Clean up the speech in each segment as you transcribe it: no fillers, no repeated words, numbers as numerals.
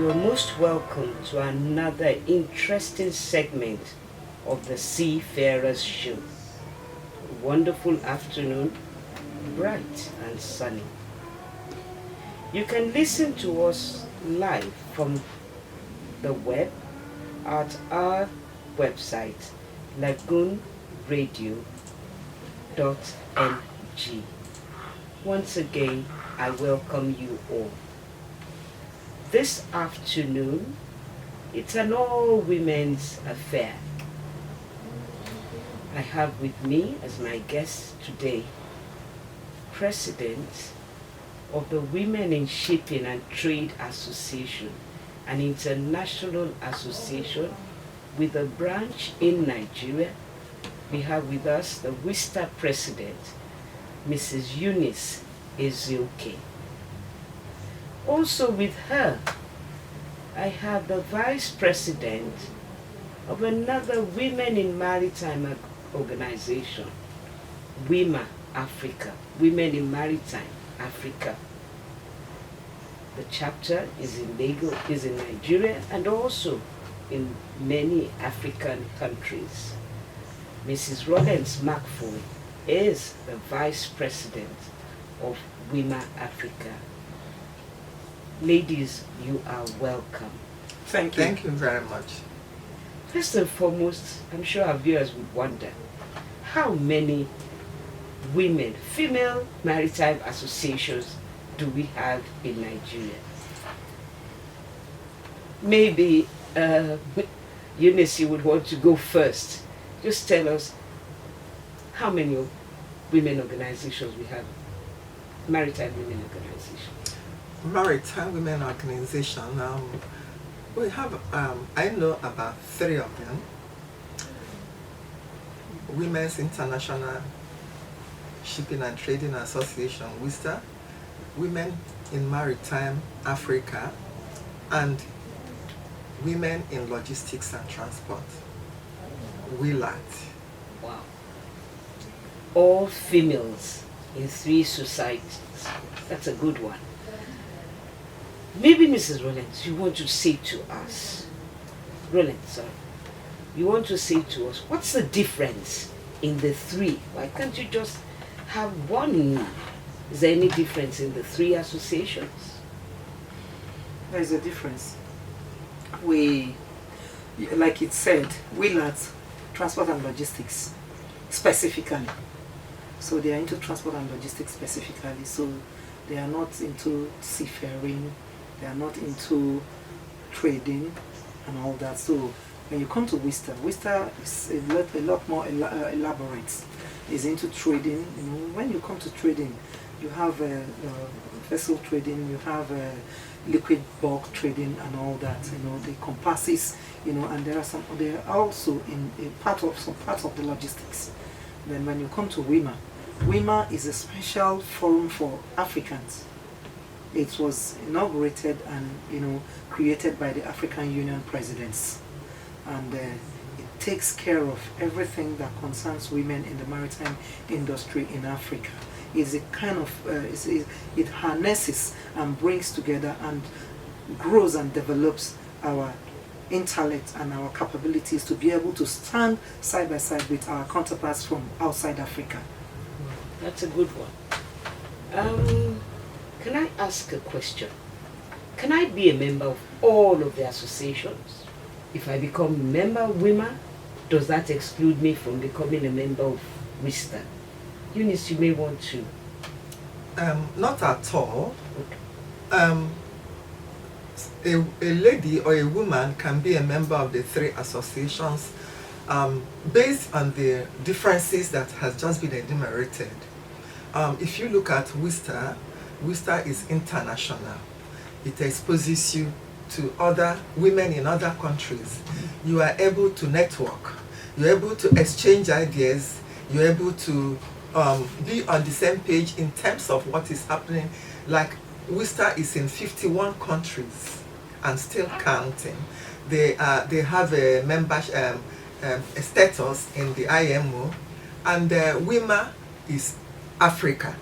You are most welcome to another interesting segment of the Seafarers show. A wonderful afternoon, bright and sunny. You can listen to us live from the web at our website, Lagoon Radio.ng. Once again, I welcome you all. This afternoon, it's an all-women's affair. I have with me as my guest today, President of the Women in Shipping and Trade Association, an international association with a branch in Nigeria. We have with us the WISTA President, Mrs. Eunice Ezioke. Also with her, I have the Vice President of another Women in Maritime organization, WIMA Africa, Women in Maritime Africa. The chapter is in Nigeria and also in many African countries. Mrs. Rollins McFoy is the Vice President of WIMA Africa. Ladies, you are welcome. Thank you. Thank you very much. First and foremost, I'm sure our viewers would wonder, how many women, female maritime associations do we have in Nigeria? Maybe Eunice, you would want to go first. Just tell us how many women organizations we have, maritime women organizations. Maritime Women Organization, we have, I know about 3 of them. Women's International Shipping and Trading Association, WISTA, Women in Maritime Africa, and Women in Logistics and Transport, WILAT. Wow. All females in 3 societies. That's a good one. Maybe Mrs. Rollins, you want to say to us, you want to say to us, what's the difference in the 3? Why can't you just have one? Is there any difference in the 3 associations? There is a difference. We, like it said, WILAT, Transport and Logistics, specifically. So they are into transport and logistics specifically. So they are not into seafaring. They are not into trading and all that. So when you come to WISTA, WISTA is a lot more elaborate. It's into trading. You know, when you come to trading, you have vessel trading, you have liquid bulk trading and all that. You know, the compasses. You know, and there are also in some parts of the logistics. Then when you come to WIMA, WIMA is a special forum for Africans. It was inaugurated and created by the African Union presidents, and it takes care of everything that concerns women in the maritime industry in Africa. It's a kind of it harnesses and brings together and grows and develops our intellect and our capabilities to be able to stand side by side with our counterparts from outside Africa. That's a good one. Can I ask a question? Can I be a member of all of the associations? If I become a member of WIMA, does that exclude me from becoming a member of WISTA? Eunice, you may want to. Not at all. Okay. A lady or a woman can be a member of the 3 associations based on the differences that has just been enumerated. If you look at WISTA, WISTA is international. It exposes you to other women in other countries. You are able to network. You're able to exchange ideas. You're able to be on the same page in terms of what is happening. Like WISTA is in 51 countries and still counting. They have a membership a status in the IMO, and WIMA is Africa,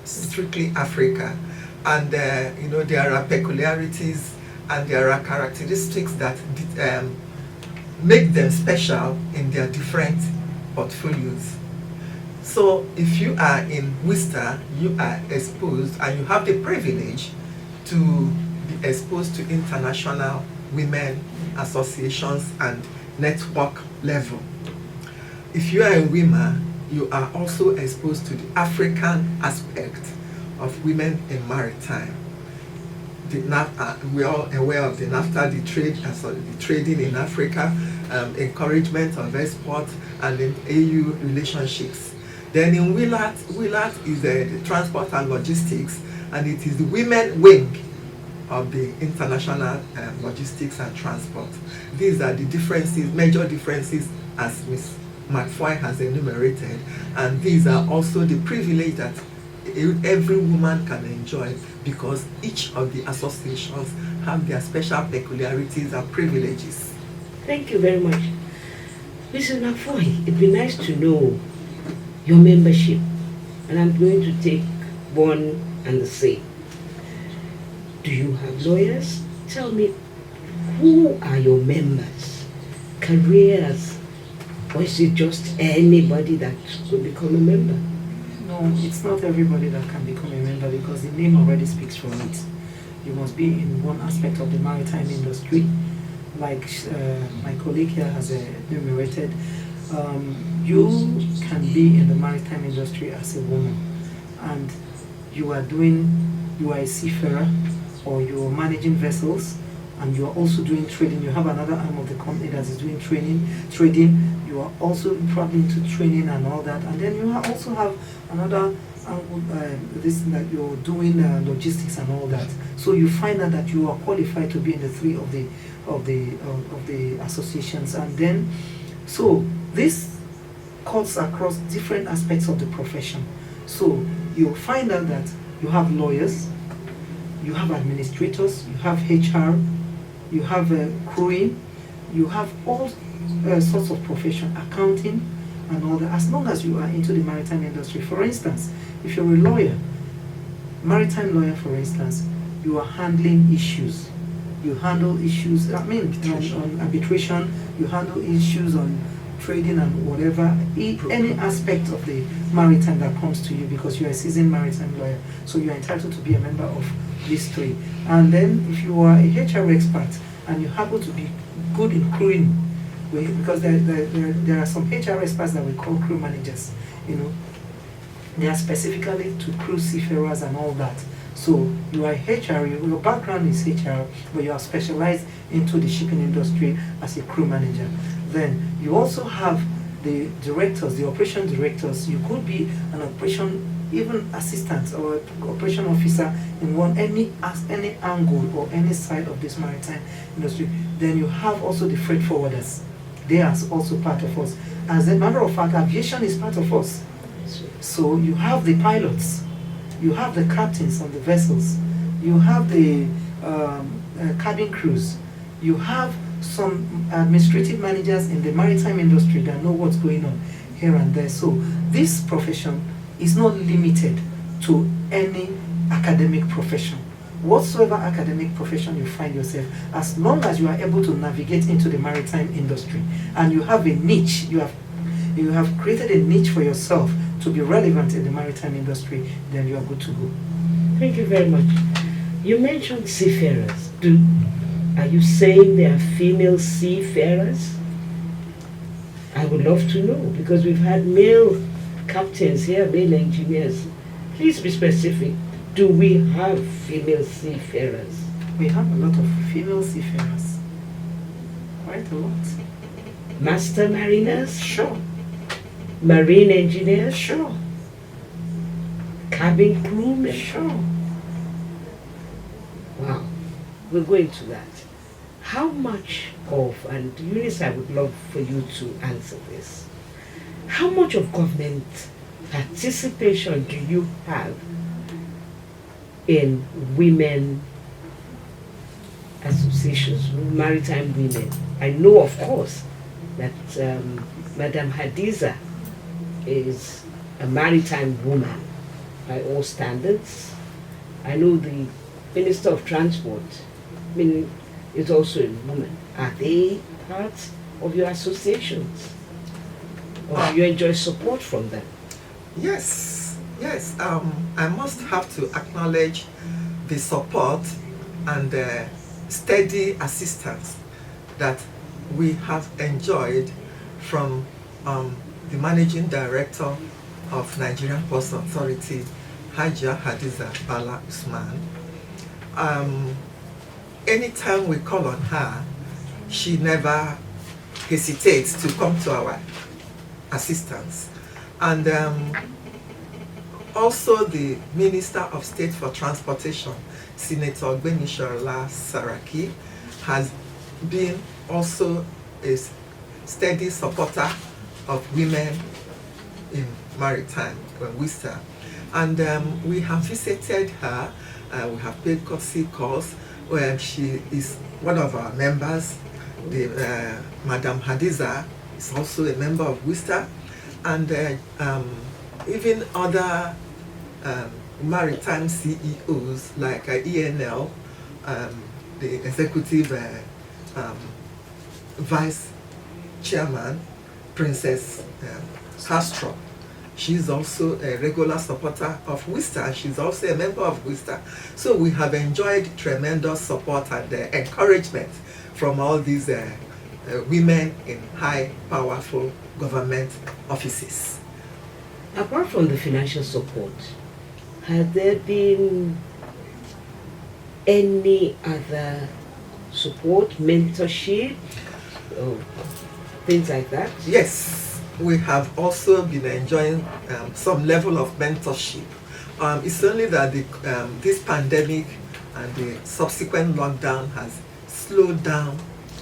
strictly Africa, and there are peculiarities and there are characteristics that make them special in their different portfolios. So if you are in Worcester, you are exposed and you have the privilege to be exposed to international women associations and network level. If you are in WIMA, you are also exposed to the African aspect of women in maritime. We are all aware of the NAFTA, the trading in Africa, encouragement of export, and in AU relationships. Then in WILAT is the transport and logistics, and it is the women wing of the international logistics and transport. These are the differences, major differences, as Ms. McFoy has enumerated, and these are also the privilege that every woman can enjoy, because each of the associations have their special peculiarities and privileges. Thank you very much. Mrs. McFoy, it'd be nice to know your membership, and I'm going to take one and the same. Do you have lawyers? Tell me, who are your members? Careers? Or is it just anybody that could become a member? No, it's not everybody that can become a member, because the name already speaks for it. You must be in one aspect of the maritime industry, like my colleague here has enumerated. You can be in the maritime industry as a woman, and you are a seafarer, or you are managing vessels, and you are also doing trading. You have another arm of the company that is doing trading. You are also probably into training and all that, and then you also have another this that you're doing logistics and all that. So you find out that you are qualified to be in the three of the associations, and then so this cuts across different aspects of the profession. So you find out that you have lawyers, you have administrators, you have HR, you have crewing, you have all sorts of profession, accounting and all that, as long as you are into the maritime industry. For instance, if you're a lawyer, maritime lawyer for instance, you are handling issues. You handle issues, on arbitration, you handle issues on trading and whatever, any aspect of the maritime that comes to you, because you're a seasoned maritime lawyer. So you're entitled to be a member of these three. And then if you are a HR expert and you happen to be good in crewing, because there are some HR experts that we call crew managers, they are specifically to crew seafarers and all that. So you are HR, your background is HR, but you are specialized into the shipping industry as a crew manager. Then you also have the directors, the operation directors. You could be an operation, even assistant or operation officer in any angle or any side of this maritime industry. Then you have also the freight forwarders. They are also part of us. As a matter of fact, aviation is part of us. So you have the pilots, you have the captains on the vessels, you have the cabin crews, you have some administrative managers in the maritime industry that know what's going on here and there. So this profession is not limited to any academic profession. Whatsoever academic profession you find yourself, as long as you are able to navigate into the maritime industry and you have a niche, you have created a niche for yourself to be relevant in the maritime industry, then you are good to go. Thank you very much. You mentioned seafarers. Are you saying there are female seafarers? I would love to know, because we've had male captains here, male engineers. Please be specific. Do we have female seafarers? We have a lot of female seafarers. Quite a lot. Master mariners? Sure. Marine engineers? Sure. Cabin crewmen? Sure. Wow. We'll go into that. How much of, and Eunice, I would love for you to answer this, how much of government participation do you have in women associations, maritime women? I know, of course, that Madam Hadiza is a maritime woman by all standards. I know the Minister of Transport, is also a woman. Are they part of your associations? Or do you enjoy support from them? Yes, yes. I must have to acknowledge the support and the steady assistance that we have enjoyed from the Managing Director of Nigerian Ports Authority, Hajia Hadiza Bala Usman. Anytime we call on her, she never hesitates to come to our assistance. And also the Minister of State for Transportation, Senator Gbenishola Saraki, has been also a steady supporter of women in maritime, WISTA. And we have visited her, we have paid courtesy calls, where she is one of our members. Madam Hadiza is also a member of WISTA, and even other maritime CEOs like ENL, the executive vice chairman, Princess Castro. She's also a regular supporter of WISTA. She's also a member of WISTA. So we have enjoyed tremendous support and encouragement from all these women in high, powerful government offices. Apart from the financial support, has there been any other support, mentorship, or things like that? Yes, we have also been enjoying some level of mentorship. It's only that this pandemic and the subsequent lockdown has slowed down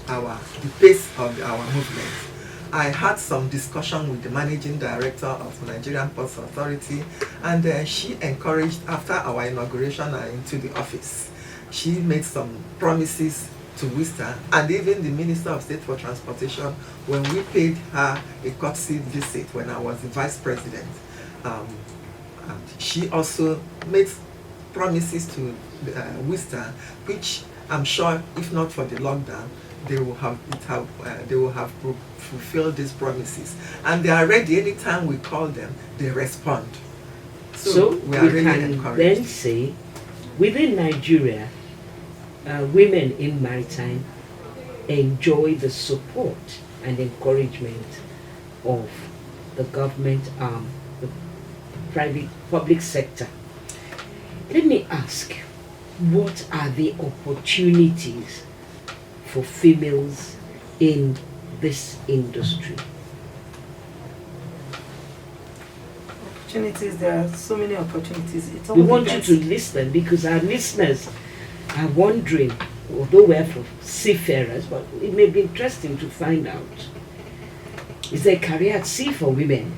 the pace of our movement. I had some discussion with the Managing Director of Nigerian Ports Authority, and she encouraged, after our inauguration and into the office, she made some promises to WISTA, and even the Minister of State for Transportation, when we paid her a courtesy visit when I was the Vice President. And she also made promises to WISTA, which I'm sure, if not for the lockdown, they will have fulfilled these promises. And they are ready. Anytime we call them, they respond. So we are really can encouraged. then say, within Nigeria, women in maritime enjoy the support and encouragement of the government arm, the public sector. Let me ask, what are the opportunities for females in this industry? Opportunities, there are so many opportunities. It all We want you depends. to listen, because our listeners are wondering, although we're for seafarers, but it may be interesting to find out, is there a career at sea for women?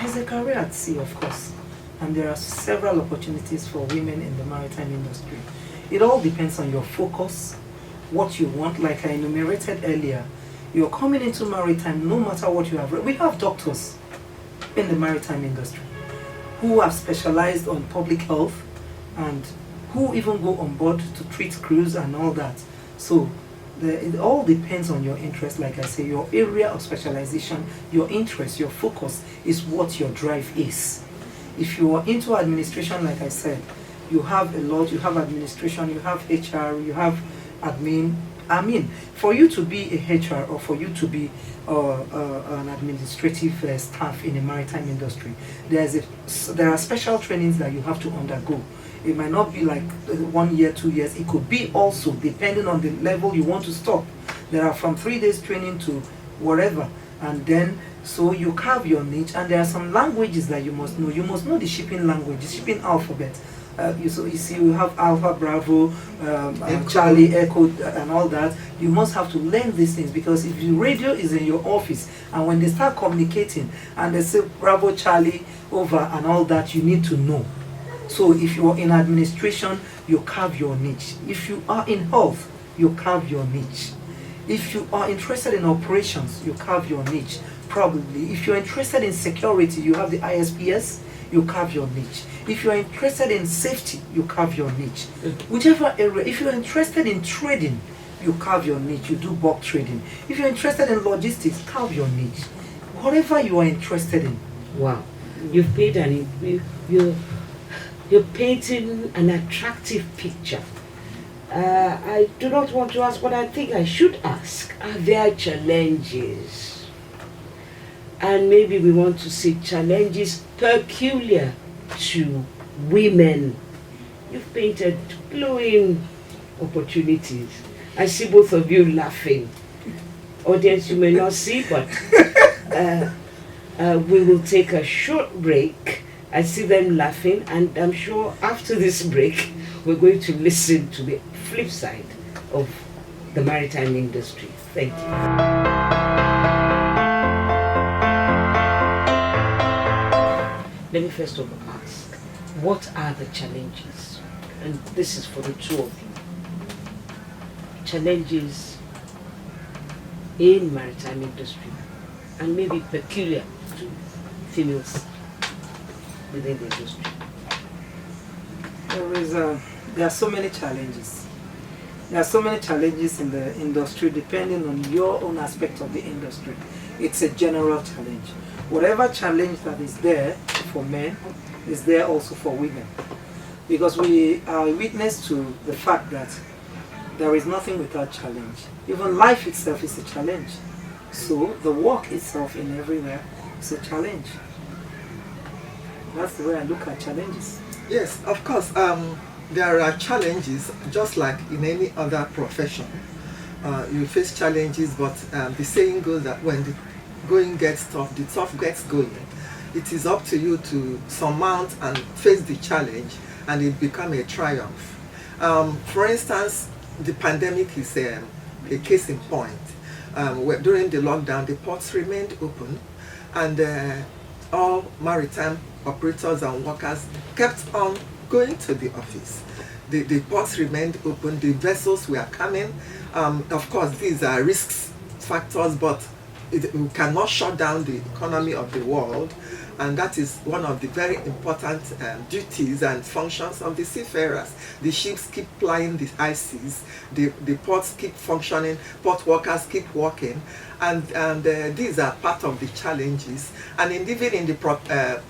There's a career at sea, of course, and there are several opportunities for women in the maritime industry. It all depends on your focus, what you want. Like I enumerated earlier, you're coming into maritime, no matter what you have. We have doctors in the maritime industry who have specialized on public health and who even go on board to treat crews and all that. So it all depends on your interest. Like I say, your area of specialization, your interest, your focus is what your drive is. If you are into administration, like I said, you have a lot. You have administration, you have HR, you have admin. I mean, for you to be a HR or for you to be an administrative staff in the maritime industry, there are special trainings that you have to undergo. It might not be like 1 year, 2 years. It could be also depending on the level you want to stop. There are from 3 days training to whatever, and then so you carve your niche. And there are some languages that you must know. You must know the shipping language, the shipping alphabet. You see, you have Alpha, Bravo, Charlie, Echo, and all that. You must have to learn these things, because if the radio is in your office and when they start communicating and they say Bravo, Charlie, over and all that, you need to know. So if you are in administration, you carve your niche. If you are in health, you carve your niche. If you are interested in operations, you carve your niche. Probably. If you're interested in security, you have the ISPS, you carve your niche. If you're interested in safety, you carve your niche. Whichever area. If you're interested in trading, you carve your niche, you do bulk trading. If you're interested in logistics, carve your niche. Whatever you are interested in. Wow, you've paid you're painting an attractive picture. I do not want to ask, but I think I should ask. Are there challenges? And maybe we want to see challenges peculiar to women. You've painted glowing opportunities. I see both of you laughing. Audience, you may not see, but we will take a short break. I see them laughing, and I'm sure after this break, we're going to listen to the flip side of the maritime industry. Thank you. Let me first of all ask, what are the challenges? And this is for the two of you. Challenges in maritime industry, and maybe peculiar to females within the industry. There are so many challenges. There are so many challenges in the industry depending on your own aspect of the industry. It's a general challenge. Whatever challenge that is there for men is there also for women. Because we are witness to the fact that there is nothing without challenge. Even life itself is a challenge. So the work itself in everywhere is a challenge. That's the way I look at challenges. Yes, of course. There are challenges, just like in any other profession. You face challenges, but the saying goes that when the going gets tough, the tough gets going. It is up to you to surmount and face the challenge, and it become a triumph. For instance, the pandemic is a case in point. During the lockdown, the ports remained open, and all maritime operators and workers kept on going to the office. The ports remained open, the vessels were coming. Of course, these are risks factors, but we cannot shut down the economy of the world, and that is one of the very important duties and functions of the seafarers. The ships keep plying the high seas, the ports keep functioning, port workers keep working, and these are part of the challenges. And even in the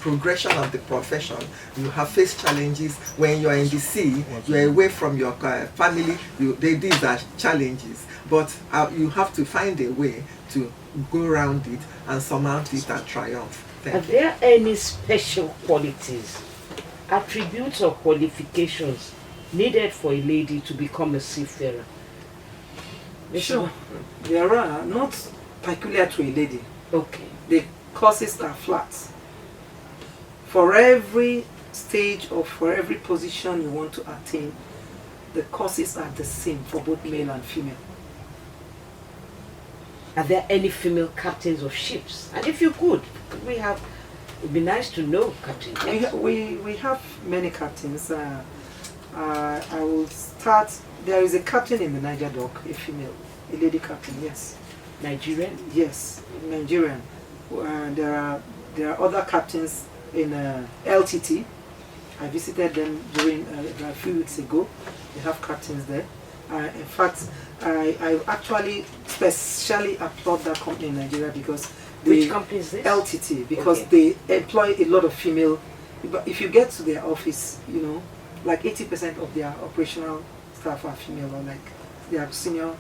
progression of the profession, you have faced challenges. When you are in the sea, you are away from your family, these are challenges, but you have to find a way to go around it and surmount it and triumph. Are there any special qualities, attributes or qualifications needed for a lady to become a seafarer? Sure. There are, not peculiar to a lady. Okay. The courses are flat. For every stage or for every position you want to attain, the courses are the same for both male and female. Are there any female captains of ships? And if you could, it'd be nice to know, Captain. We have many captains. I will start. There is a captain in the Niger dock, a female, a lady captain. Yes. Nigerian? Yes, Nigerian. There are other captains in LTT. I visited them during a few weeks ago. They have captains there. In fact, I actually specially applaud that company in Nigeria because which company is this? LTT, because they employ a lot of female. If you get to their office, you know, like 80% of their operational staff are female, or like they are senior,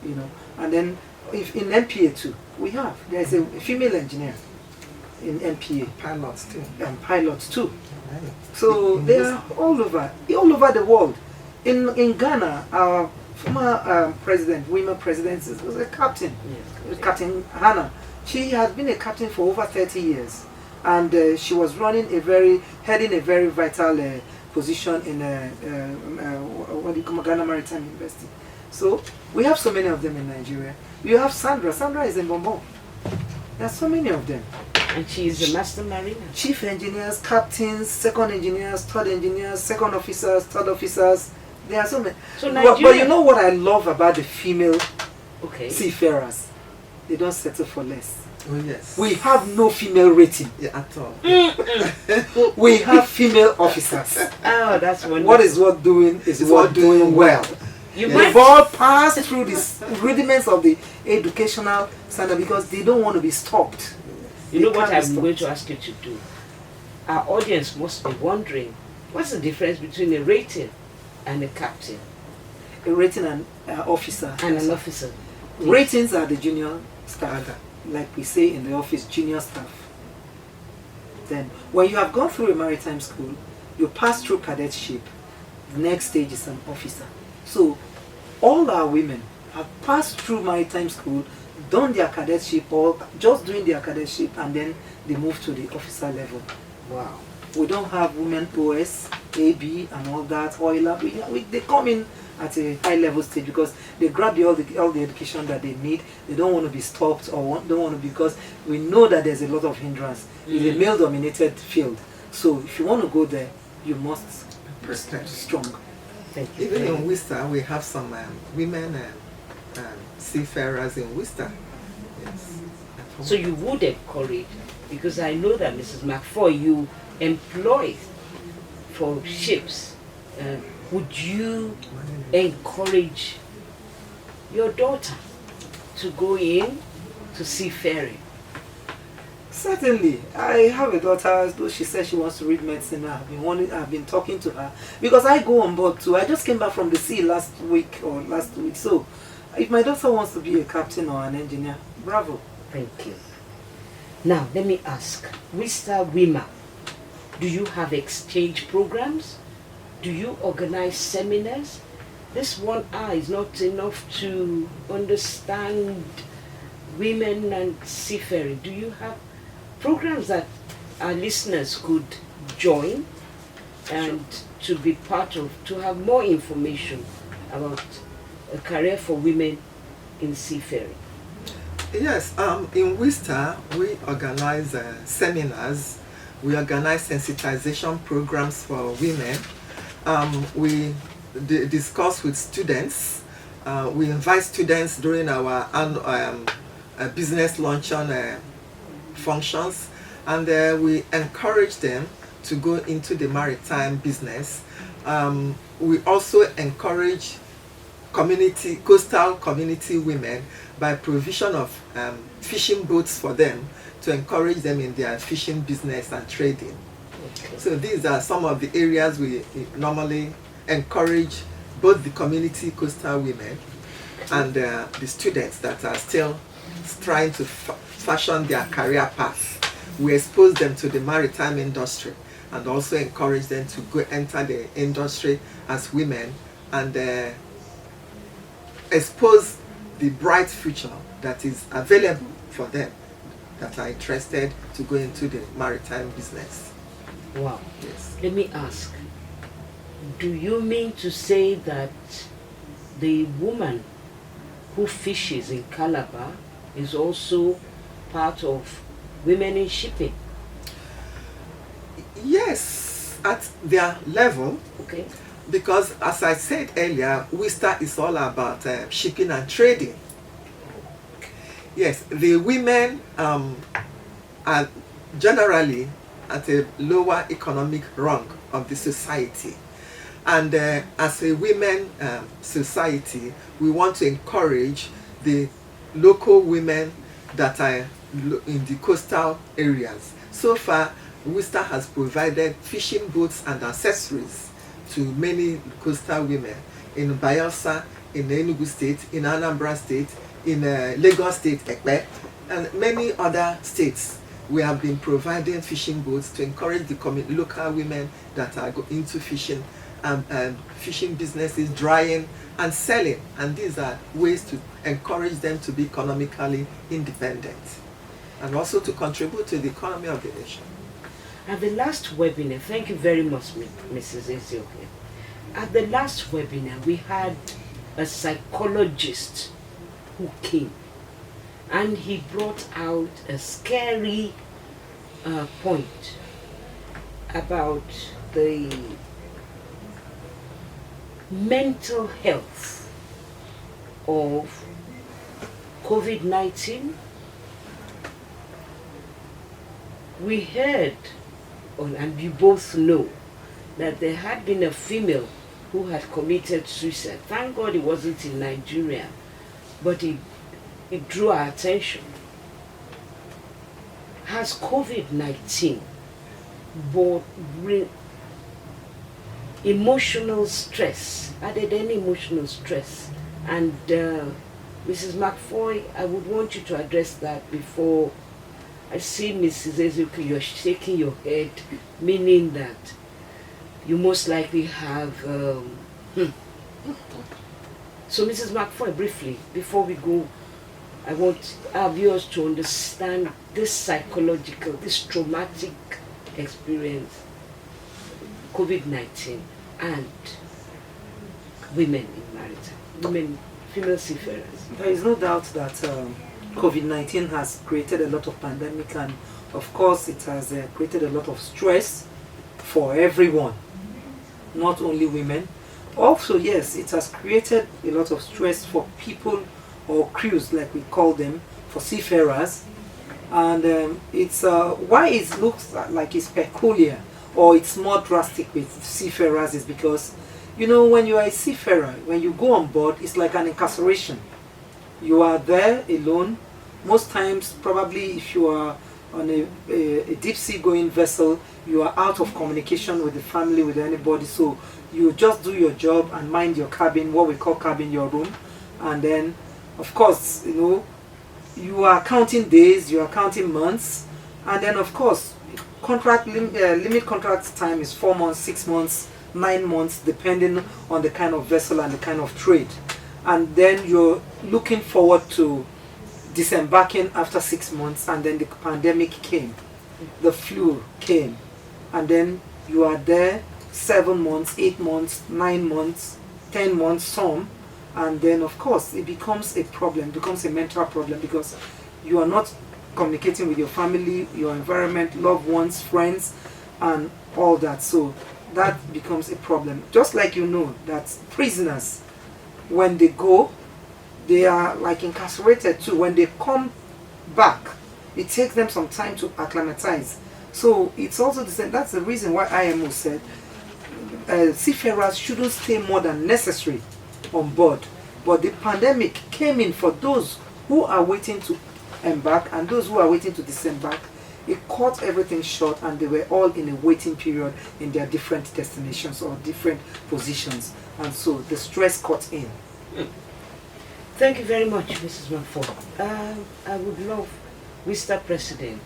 you know. And then if in MPA too, there's a female engineer in MPA. Pilots too. And pilots too. Right. So they are all over the world. In Ghana, our former women president was a captain, yes. Captain Hannah. She has been a captain for over 30 years, and she was heading a very vital position in what do you call Ghana Maritime University. So we have so many of them in Nigeria. You have Sandra. Sandra is in Bombom. There are so many of them. And she is a master mariner. Chief engineers, captains, second engineers, third engineers, second officers, third officers. There are so many. So but you know what I love about the female seafarers? They don't settle for less. Oh yes. We have no female rating. Yeah, at all. We have female officers. Oh, that's wonderful. What is worth doing is worth doing well. They've all passed through these rudiments of the educational standard because they don't want to be stopped. You know what I'm going to ask you to do? Our audience must be wondering, what's the difference between a rating and a captain? A rating and officer. And an officer. Ratings are the junior staff, like we say in the office, junior staff. Then, when you have gone through a maritime school, you pass through cadetship. Next stage is an officer. So, all our women have passed through maritime school, done their cadetship, or just doing their cadetship, and then they move to the officer level. Wow. We don't have women OS, AB, and all that. Oiler. They come in at a high level stage because they grab all the education that they need. They don't want to be stopped or don't want to, because we know that there's a lot of hindrance. It's a male dominated field. So if you want to go there, you must be strong. Thank you. Even in Worcester, we have some women seafarers in Worcester. Yes. So you would encourage, because I know that Mrs. McFoy, you employ for ships. Would you encourage your daughter to go in to seafaring? Certainly. I have a daughter, though she says she wants to read medicine. I've been talking to her because I go on board too. I just came back from the sea last week. So if my daughter wants to be a captain or an engineer, bravo. Thank you. Now let me ask, Mr. Wima, do you have exchange programs? Do you organize seminars? This 1 hour is not enough to understand women and seafaring. Do you have programs that our listeners could join and to be part of, to have more information about a career for women in seafaring? Yes, in Worcester, we organize seminars. We organize sensitization programs for women. We discuss with students. We invite students during our business luncheon functions, and we encourage them to go into the maritime business. We also encourage coastal community women by provision of fishing boats for them to encourage them in their fishing business and trading. Okay. So these are some of the areas we normally encourage both the community coastal women and the students that are still trying to fashion their career path. We expose them to the maritime industry and also encourage them to go enter the industry as women and expose the bright future that is available for them that are interested to go into the maritime business. Wow. Yes. Let me ask, do you mean to say that the woman who fishes in Calabar is also part of women in shipping? Yes, at their level. Okay. Because as I said earlier, Worcester is all about shipping and trading. Yes, the women are generally at a lower economic rung of the society. And as a women society, we want to encourage the local women that are in the coastal areas. So far, Worcester has provided fishing boats and accessories to many coastal women in Bayelsa, in Enugu State, in Anambra State, in Lagos State, Ekpe, and many other states. We have been providing fishing boats to encourage the local women that are into fishing and fishing businesses, drying and selling. And these are ways to encourage them to be economically independent and also to contribute to the economy of the nation. At the last webinar, thank you very much, Mrs. Ezioke. At the last webinar, we had a psychologist who came, and he brought out a scary point about the mental health of COVID-19. We heard, and you both know, that there had been a female who had committed suicide. Thank God it wasn't in Nigeria, but it drew our attention. Has COVID-19 brought emotional stress, added any emotional stress? And Mrs. McFoy, I would want you to address that before I see Mrs. Ezekiel, you're shaking your head, meaning that you most likely have... So Mrs. McFoy, briefly, before we go, I want our viewers to understand this psychological, this traumatic experience, COVID-19, and women in maritime, women, female seafarers. There is no doubt that COVID-19 has created a lot of pandemic, and of course it has created a lot of stress for everyone, not only women. Also, yes, it has created a lot of stress for people or crews, like we call them, for seafarers. And it's why it looks like it's peculiar or it's more drastic with seafarers is because, you know, when you are a seafarer, when you go on board, it's like an incarceration. You are there alone. Most times, probably if you are on a deep sea going vessel, you are out of communication with the family, with anybody. So you just do your job and mind your cabin, what we call cabin, your room. And then, of course, you know, you are counting days, you are counting months. And then, of course, limit contract time is 4 months, 6 months, 9 months, depending on the kind of vessel and the kind of trade. And then you're looking forward to disembarking after 6 months, and then the pandemic came, the flu came, and then you are there 7 months, 8 months, 9 months, 10 months, some, and then of course it becomes a problem, becomes a mental problem, because you are not communicating with your family, your environment, loved ones, friends, and all that. So that becomes a problem. Just like you know that prisoners, when they go, they are like incarcerated too. When they come back, it takes them some time to acclimatize. So it's also the same. That's the reason why IMO said seafarers shouldn't stay more than necessary on board. But the pandemic came in for those who are waiting to embark and those who are waiting to disembark. It cut everything short, and they were all in a waiting period in their different destinations or different positions, and so the stress cut in. Thank you very much, Mrs. Manford. I would love, Mr. President,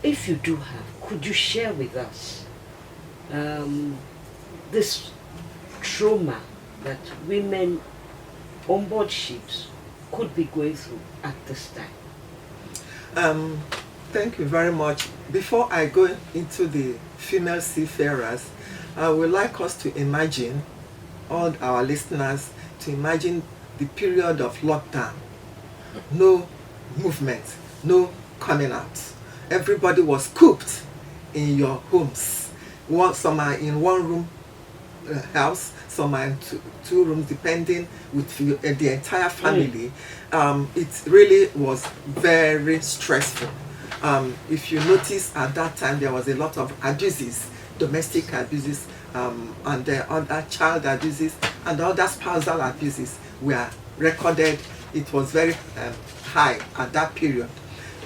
if you do have, could you share with us this trauma that women on board ships could be going through at this time? Thank you very much. Before I go into the female seafarers, I would like us to imagine, all our listeners, to imagine the period of lockdown. No movement, no coming out. Everybody was cooped in your homes. Some are in one room house, some are in two rooms, depending with the entire family. It really was very stressful. If you notice, at that time there was a lot of abuses, domestic abuses, and other child abuses and other spousal abuses were recorded. It was very high at that period.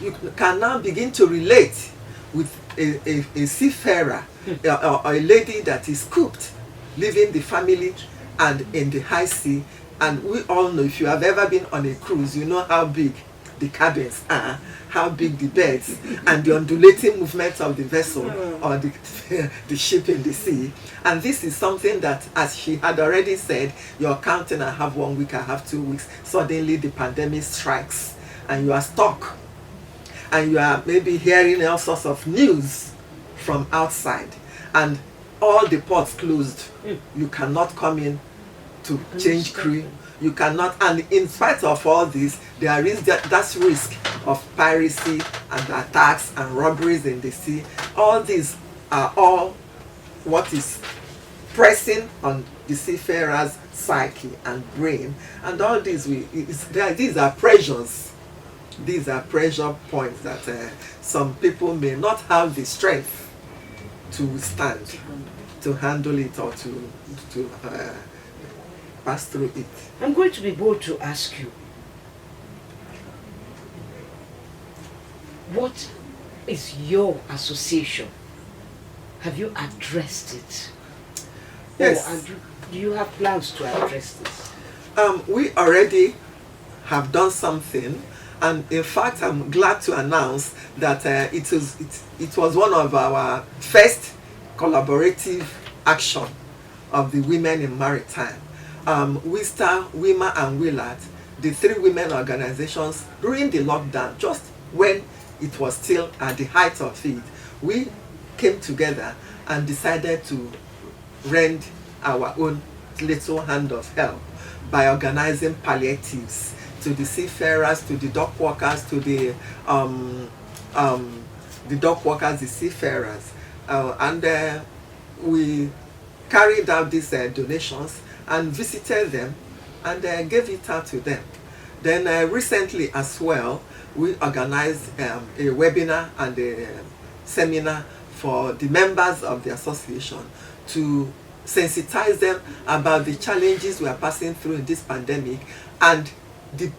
You can now begin to relate with a seafarer or a lady that is cooped, leaving the family and in the high sea. And we all know, if you have ever been on a cruise, you know how big the cabins are, how big the beds, and the undulating movements of the vessel or the ship in the sea. And this is something that, as she had already said, you're counting, I have 1 week, I have 2 weeks, suddenly the pandemic strikes and you are stuck. And you are maybe hearing all sorts of news from outside, and all the ports closed. You cannot come in to change crew. You cannot, and in spite of all this, there is that risk of piracy and attacks and robberies in the sea. All these are all what is pressing on the seafarer's psyche and brain, and all these these are pressures. These are pressure points that some people may not have the strength to withstand, to handle it or to pass through it. I'm going to be bold to ask you, what is your association? Have you addressed it? Yes. Or do you have plans to address this? We already have done something, and in fact I'm glad to announce that it was one of our first collaborative action of the women in maritime. WISTA, WIMA and WILAT, the three women organizations, during the lockdown, just when it was still at the height of it, we came together and decided to rend our own little hand of help by organizing palliatives to the seafarers, to the dock workers, to the dock workers, the seafarers, and we carried out these donations and visited them and gave it out to them. Then recently as well, we organized a webinar and a seminar for the members of the association to sensitize them about the challenges we are passing through in this pandemic and the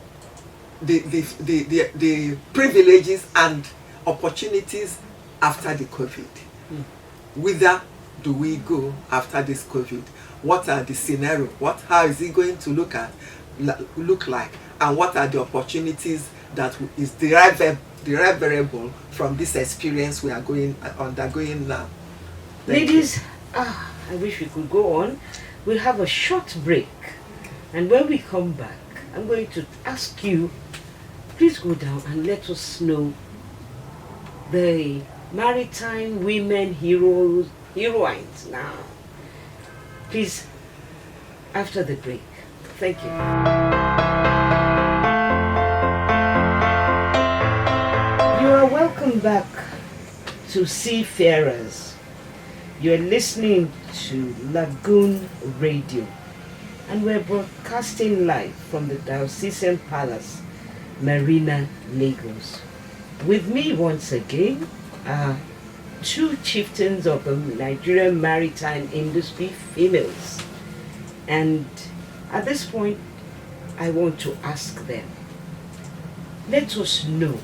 privileges and opportunities after the COVID. Whither do we go after this COVID? What are the scenarios? How is it going to look like? And what are the opportunities that is derivable from this experience we are undergoing now? Ladies, I wish we could go on. We'll have a short break, and when we come back, I'm going to ask you, please go down and let us know the maritime women heroines now. Please, after the break. Thank you. You are welcome back to Seafarers. You're listening to Lagoon Radio, and we're broadcasting live from the Diocesan Palace, Marina, Lagos. With me once again are two chieftains of the Nigerian maritime industry, females. And at this point, I want to ask them, let us know.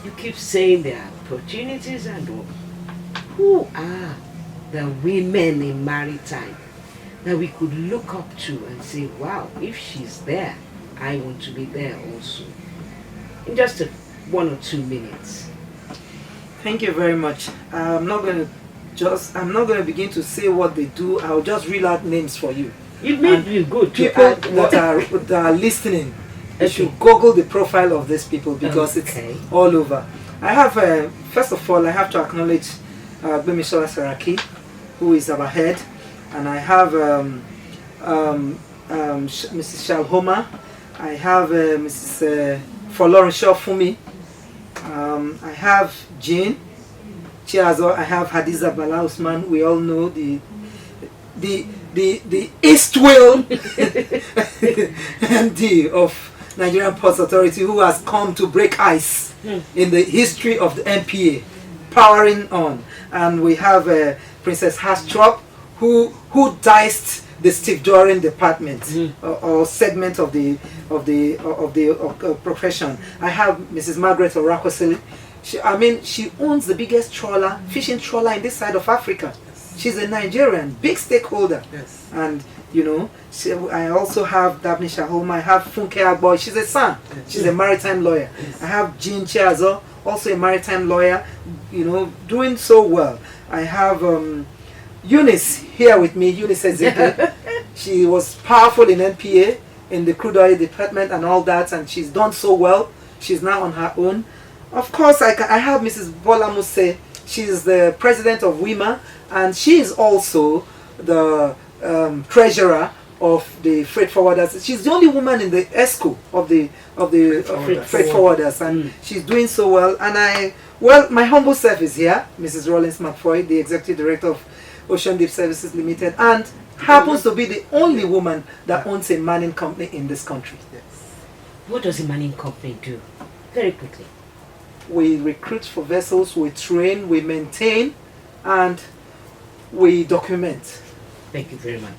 You keep saying there are opportunities and all. Who are the women in maritime that we could look up to and say, wow, if she's there, I want to be there also? In just 1 or 2 minutes. Thank you very much. I'm not going to begin to say what they do. I'll just reel out names for you. You made me good. People that are listening, you should Google the profile of these people because it's all over. I have, first of all, I have to acknowledge Bemisola Saraki, who is our head, and I have Mrs. Shalhoma, I have Mrs. Folorin Shofumi, I have Jane Chiazo, I have Hadiza Bala Usman. We all know the East Whale MD of Nigerian Ports Authority, who has come to break ice in the history of the NPA, powering on. And we have Princess Hastrop, who diced the Steve Doran department or segment of the profession. I have Mrs. Margaret Orakosili. She owns the biggest fishing trawler in this side of Africa. She's a Nigerian, big stakeholder. Yes. And I also have Dabni Shahoma. I have Funke Agboy. She's a son. She's a maritime lawyer. I have Jean Chiazo, also a maritime lawyer, doing so well. I have Eunice here with me, Eunice Ezekiel. She was powerful in NPA, in the crude oil department and all that, and she's done so well. She's now on her own. Of course, I have Mrs. Bola Muse. She's the president of WIMA, and she is also the treasurer of the freight forwarders. She's the only woman in the ESCO of the freight forwarders, and she's doing so well. And my humble self is here, Mrs. Rollins McFoy, the executive director of Ocean Deep Services Limited, and happens to be the only woman that owns a mining company in this country. Yes. What does a mining company do? Very quickly. We recruit for vessels, we train, we maintain, and We document. Thank you very much.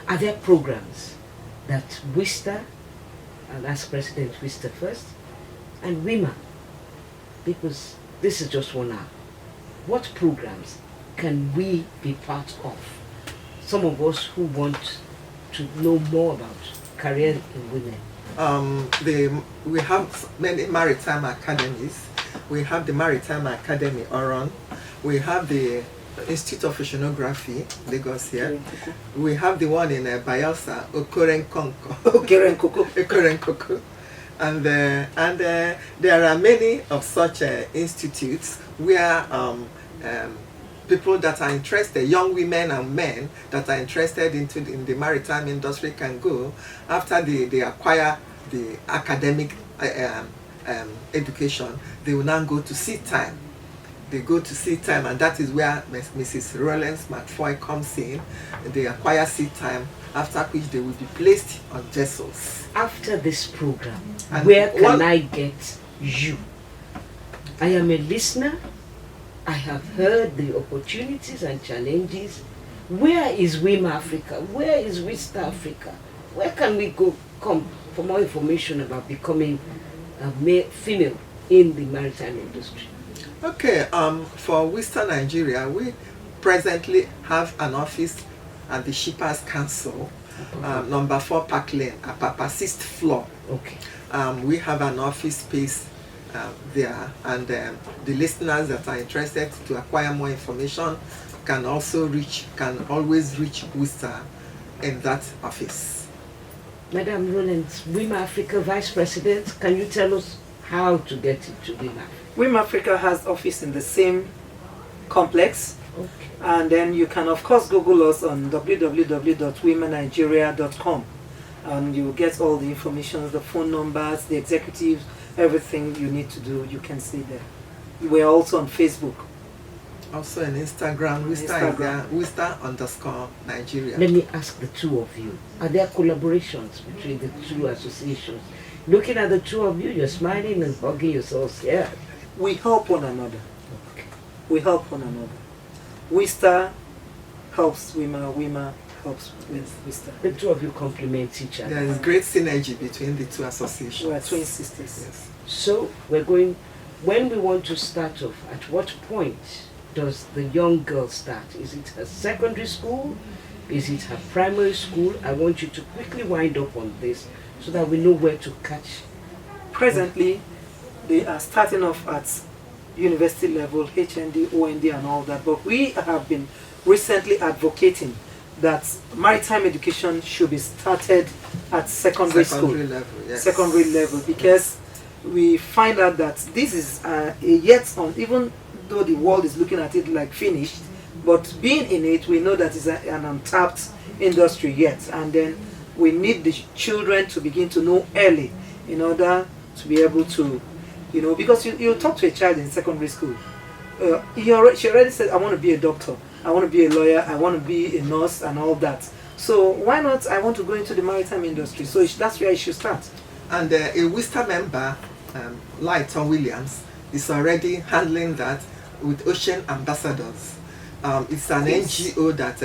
Are there programs that WISTA, I'll ask President WISTA first, and WIMA, because this is just 1 hour, what programs can we be part of? Some of us who want to know more about career in women. We have many maritime academies. We have the Maritime Academy Oron. We have the Institute of Oceanography, Lagos here. We have the one in Bayelsa, Okorenkoko. And there are many of such institutes where people that are interested, young women and men that are interested in the maritime industry can go after they acquire the academic education. They will now go to sea time. They go to sea time, and that is where Mrs. Rollins McFoy comes in. They acquire sea time, after which they will be placed on vessels. After this program, where can I get you? I am a listener. I have heard the opportunities and challenges. Where is WIMA Africa? Where is WISTA Africa? Where can we come for more information about becoming a female in the maritime industry? Okay, for WISTA Nigeria, we presently have an office at the Shippers Council, number 4 Park Lane, Apapa, 6th floor. Okay. We have an office space there, and the listeners that are interested to acquire more information can always reach WISTA in that office. Madam Rollins, WIMA Africa Vice President, can you tell us how to get into WIMA? WIMA Africa has office in the same complex. Okay. And then you can of course Google us on www.womanigeria.com, and you will get all the information, the phone numbers, the executives, everything you need to do, you can see there. We're also on Facebook. Also on Instagram, WISTA_Nigeria. Let me ask the two of you, are there collaborations between the two associations? Looking at the two of you, you're smiling and hugging yourselves here. We help one another. Okay. We help one another. WISTA helps WIMA, WIMA helps with WISTA. The two of you complement each other. There is great synergy between the two associations. We are twin sisters. Yes. So when we want to start off, at what point does the young girl start? Is it her secondary school? Is it her primary school? I want you to quickly wind up on this so that we know where to catch. Presently, they are starting off at university level, HND, OND and all that, but we have been recently advocating that maritime education should be started at secondary school level, yes. Secondary level, because we find out that this is yet on, even though the world is looking at it like finished, but being in it, we know that it's an untapped industry yet, and then we need the children to begin to know early in order to be able to, because you talk to a child in secondary school, she already said, I want to be a doctor, I want to be a lawyer, I want to be a nurse and all that. So why not, I want to go into the maritime industry? So that's where I should start. And a WISTA member, Lighton Williams, is already handling that with Ocean Ambassadors. It's an NGO that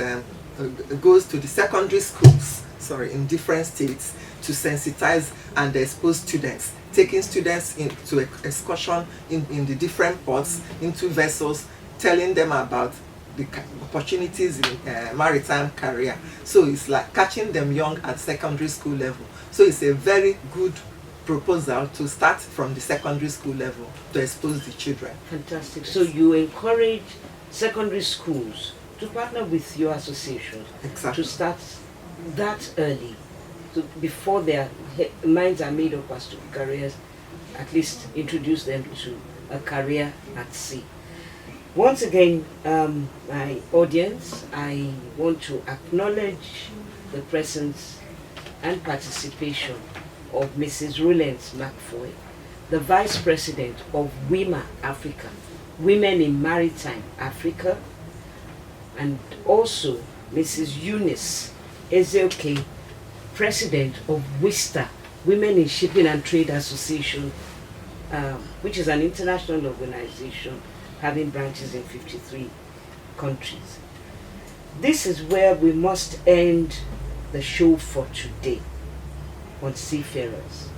goes to the secondary schools, in different states to sensitize and expose students, taking students into excursion in the different ports, into vessels, telling them about the opportunities in maritime career. So it's like catching them young at secondary school level. So it's a very good proposal to start from the secondary school level to expose the children. Fantastic. So you encourage secondary schools to partner with your association to start that early, before their minds are made up as to careers, at least introduce them to a career at sea. Once again, my audience, I want to acknowledge the presence and participation of Mrs. Rollins McFoy, the Vice President of WIMA Africa, Women in Maritime Africa, and also Mrs. Eunice Ezeoke, President of WISTA, Women in Shipping and Trade Association, which is an international organization having branches in 53 countries. This is where we must end the show for today on Seafarers.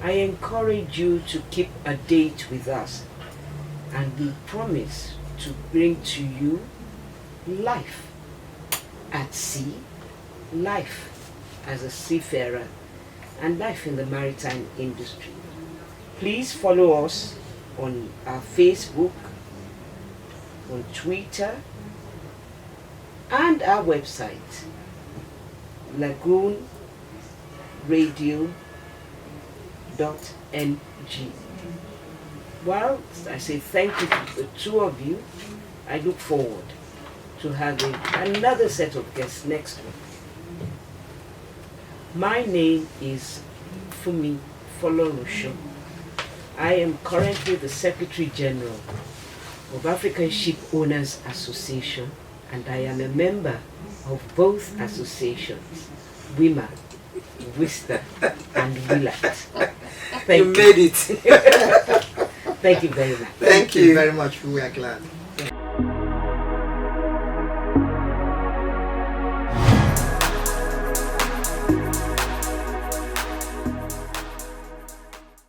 I encourage you to keep a date with us, and we promise to bring to you life at sea, life as a seafarer, and life in the maritime industry. Please follow us on our Facebook, on Twitter, and our website, Lagoon Radio.ng. Well, I say thank you to the two of you. I look forward to having another set of guests next week. My name is Fumi Folorusho. I am currently the Secretary General of African Ship Owners Association, and I am a member of both associations, WIMA, WISTA, and WILAT. You made it. Thank you very much. Thank you very much. We are glad.